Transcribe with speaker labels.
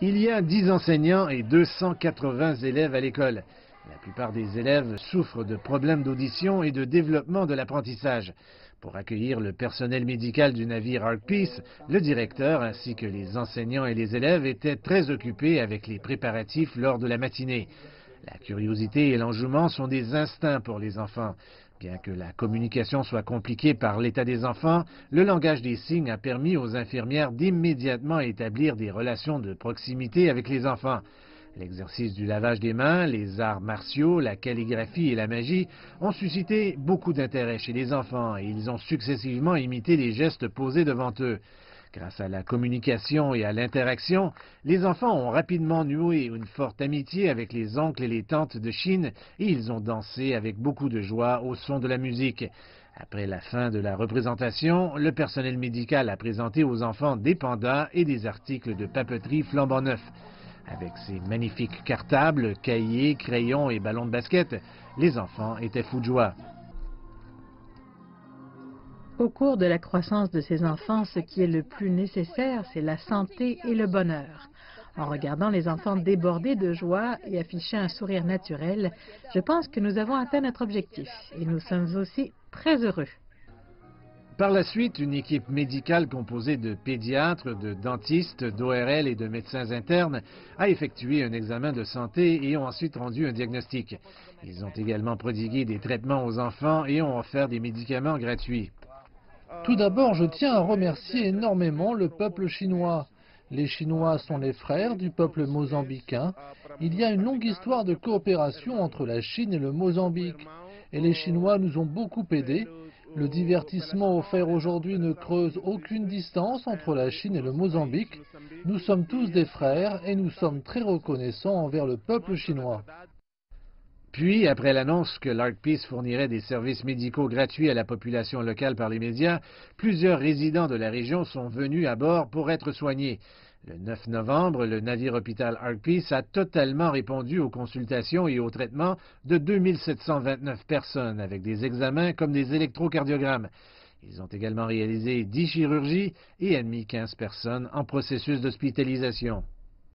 Speaker 1: Il y a 10 enseignants et 280 élèves à l'école. La plupart des élèves souffrent de problèmes d'audition et de développement de l'apprentissage. Pour accueillir le personnel médical du navire Ark Peace, le directeur ainsi que les enseignants et les élèves étaient très occupés avec les préparatifs lors de la matinée. La curiosité et l'enjouement sont des instincts pour les enfants. Bien que la communication soit compliquée par l'état des enfants, le langage des signes a permis aux infirmières d'immédiatement établir des relations de proximité avec les enfants. L'exercice du lavage des mains, les arts martiaux, la calligraphie et la magie ont suscité beaucoup d'intérêt chez les enfants et ils ont successivement imité les gestes posés devant eux. Grâce à la communication et à l'interaction, les enfants ont rapidement noué une forte amitié avec les oncles et les tantes de Chine et ils ont dansé avec beaucoup de joie au son de la musique. Après la fin de la représentation, le personnel médical a présenté aux enfants des pandas et des articles de papeterie flambant neufs. Avec ses magnifiques cartables, cahiers, crayons et ballons de basket, les enfants étaient fous de joie.
Speaker 2: Au cours de la croissance de ces enfants, ce qui est le plus nécessaire, c'est la santé et le bonheur. En regardant les enfants déborder de joie et afficher un sourire naturel, je pense que nous avons atteint notre objectif et nous sommes aussi très heureux.
Speaker 1: Par la suite, une équipe médicale composée de pédiatres, de dentistes, d'ORL et de médecins internes a effectué un examen de santé et ont ensuite rendu un diagnostic. Ils ont également prodigué des traitements aux enfants et ont offert des médicaments gratuits.
Speaker 3: Tout d'abord, je tiens à remercier énormément le peuple chinois. Les Chinois sont les frères du peuple mozambicain. Il y a une longue histoire de coopération entre la Chine et le Mozambique. Et les Chinois nous ont beaucoup aidés. Le divertissement offert aujourd'hui ne creuse aucune distance entre la Chine et le Mozambique. Nous sommes tous des frères et nous sommes très reconnaissants envers le peuple chinois.
Speaker 1: Puis, après l'annonce que l'Ark Peace fournirait des services médicaux gratuits à la population locale par les médias, plusieurs résidents de la région sont venus à bord pour être soignés. Le 9 novembre, le navire hôpital Ark Peace a totalement répondu aux consultations et aux traitements de 2729 personnes avec des examens comme des électrocardiogrammes. Ils ont également réalisé 10 chirurgies et admis 15 personnes en processus d'hospitalisation.